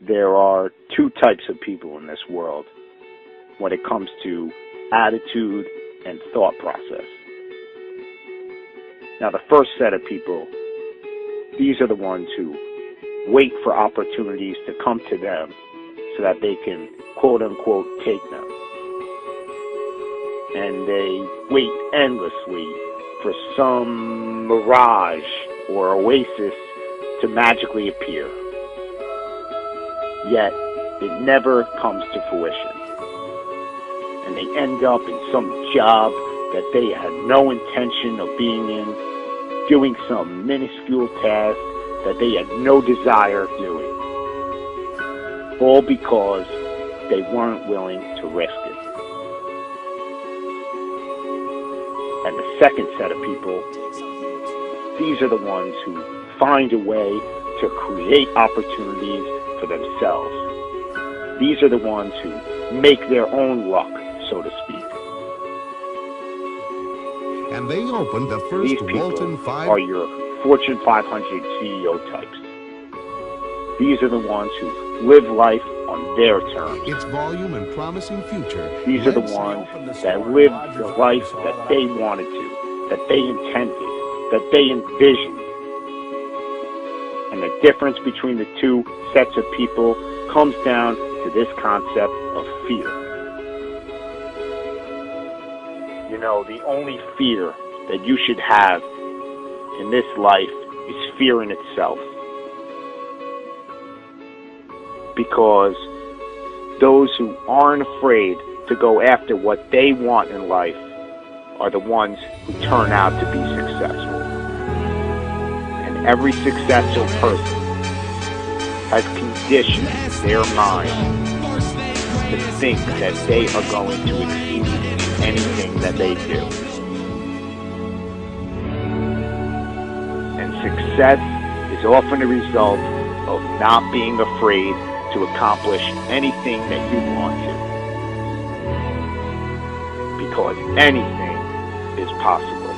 there are two types of people in this world when it comes to attitude and thought process. Now, the first set of people, these are the ones who wait for opportunities to come to them so that they can, quote-unquote, take them. And they wait endlessly for some mirage or oasis to magically appear. Yet, it never comes to fruition. And they end up in some job that they had no intention of being in, doing some minuscule task that they had no desire of doing. All because they weren't willing to risk it. And the second set of people, these are the ones who find a way to create opportunities for themselves. These are the ones who make their own luck, so to speak. And they opened the first These people Walton 5 are your Fortune 500 CEO types. These are the ones who live life on their terms. its volume and promising future. These are the ones that lived the life that they wanted to, that they intended, that they envisioned. And the difference between the two sets of people comes down to this concept of fear. You know, the only fear that you should have in this life is fear in itself. Because those who aren't afraid to go after what they want in life are the ones who turn out to be successful. And every successful person has conditioned their mind to think that they are going to exceed in anything that they do. And success is often a result of not being afraid to accomplish anything that you want to. Because anything is possible.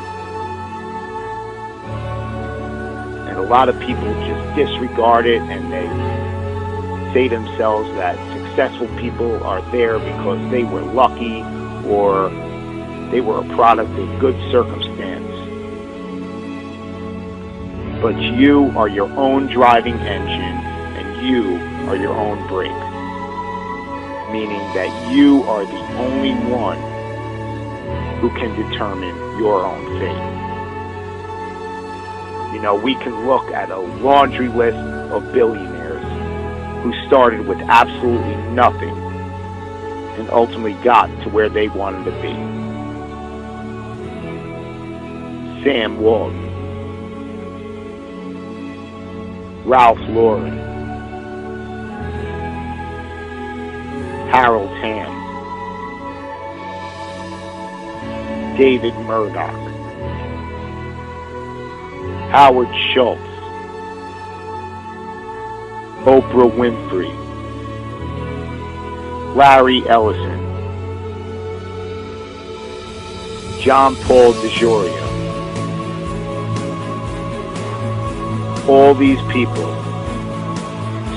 And a lot of people just disregard it, and they say to themselves that successful people are there because they were lucky or they were a product of good circumstance. But you are your own driving engine, and you are your own brake. Meaning that you are the only one who can determine your own fate. You know, we can look at a laundry list of billionaires who started with absolutely nothing and ultimately got to where they wanted to be. Sam Walton, Ralph Lauren, Harold Hamm, David Murdoch, Howard Schultz, Oprah Winfrey, Larry Ellison, John Paul DeJoria. All these people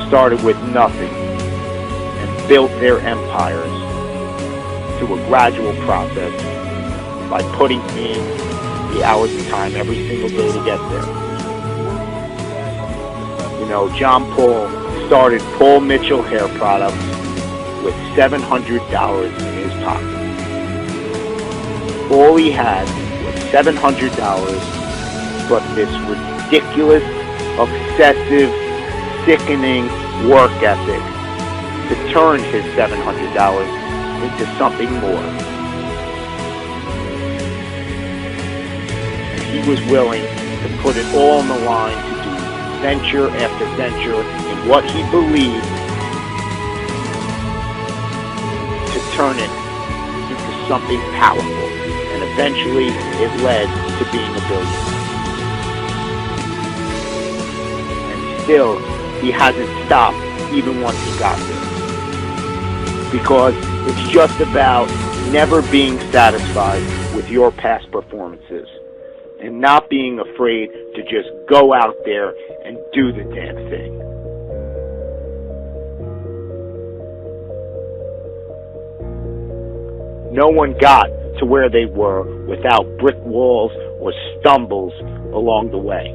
started with nothing and built their empires through a gradual process by putting in the hours and time every single day to get there. You know, John Paul started Paul Mitchell Hair Products with $700 in his pocket. All he had was $700, but this ridiculous, obsessive, sickening work ethic to turn his $700 into something more. And he was willing to put it all on the line to do venture after venture in what he believed to turn it into something powerful. And eventually it led to being a billionaire. And still, he hasn't stopped even once he got there. Because it's just about never being satisfied with your past performances and not being afraid to just go out there and do the damn thing. No one got to where they were without brick walls or stumbles along the way.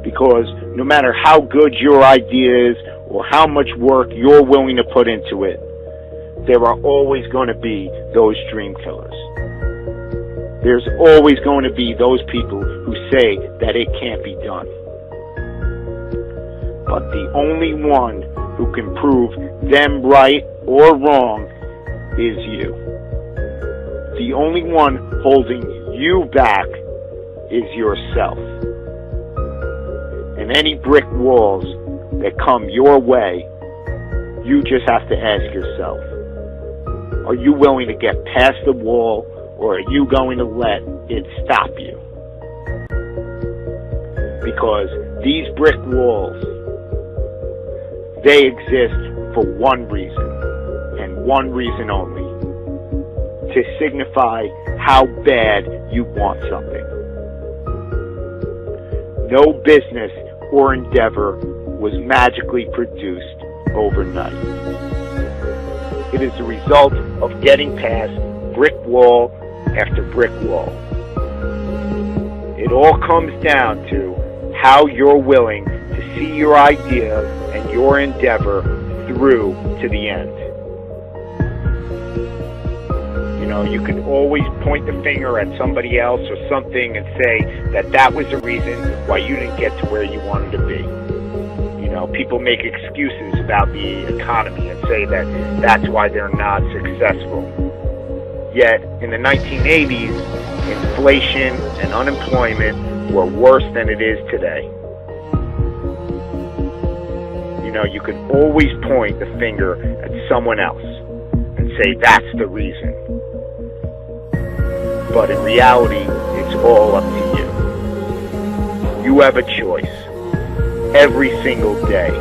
Because no matter how good your idea is or how much work you're willing to put into it, there are always going to be those dream killers. There's always going to be those people who say that it can't be done. But the only one who can prove them right or wrong is you. The only one holding you back is yourself. And any brick walls that come your way, you just have to ask yourself, are you willing to get past the wall, or are you going to let it stop you? Because these brick walls, they exist for one reason, and one reason only: to signify how bad you want something. No business or endeavor was magically produced overnight. It is the result of getting past brick wall after brick wall. It all comes down to how you're willing to see your idea and your endeavor through to the end. You know, you can always point the finger at somebody else or something and say that that was the reason why you didn't get to where you wanted to be. You know, people make excuses about the economy and say that that's why they're not successful. Yet, in the 1980s, inflation and unemployment were worse than it is today. You know, you can always point the finger at someone else and say that's the reason. But in reality, it's all up to you. You have a choice every single day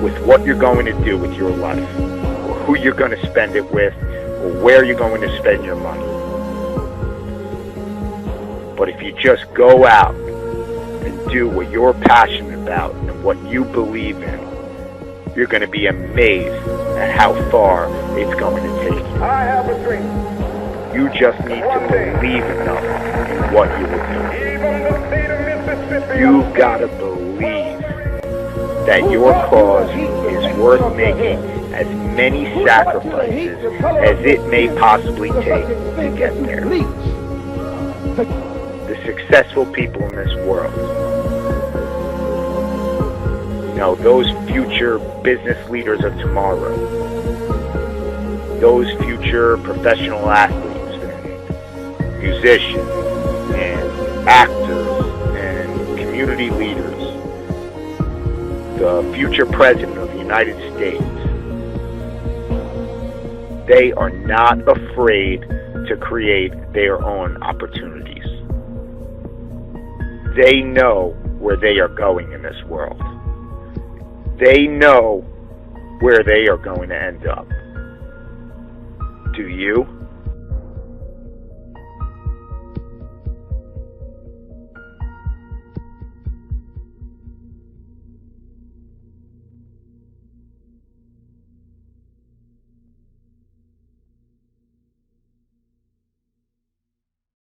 with what you're going to do with your life, or who you're going to spend it with, or where you're going to spend your money. But if you just go out and do what you're passionate about and what you believe in, you're going to be amazed at how far it's going to take you. I have a dream. You just need to believe enough in what you will do. You've got to believe that your cause is worth making as many sacrifices as it may possibly take to get there. The successful people in this world, you know, those future business leaders of tomorrow, those future professional athletes, musicians and actors and community leaders, the future president of the United States, they are not afraid to create their own opportunities. They know where they are going in this world. They know where they are going to end up. Do you?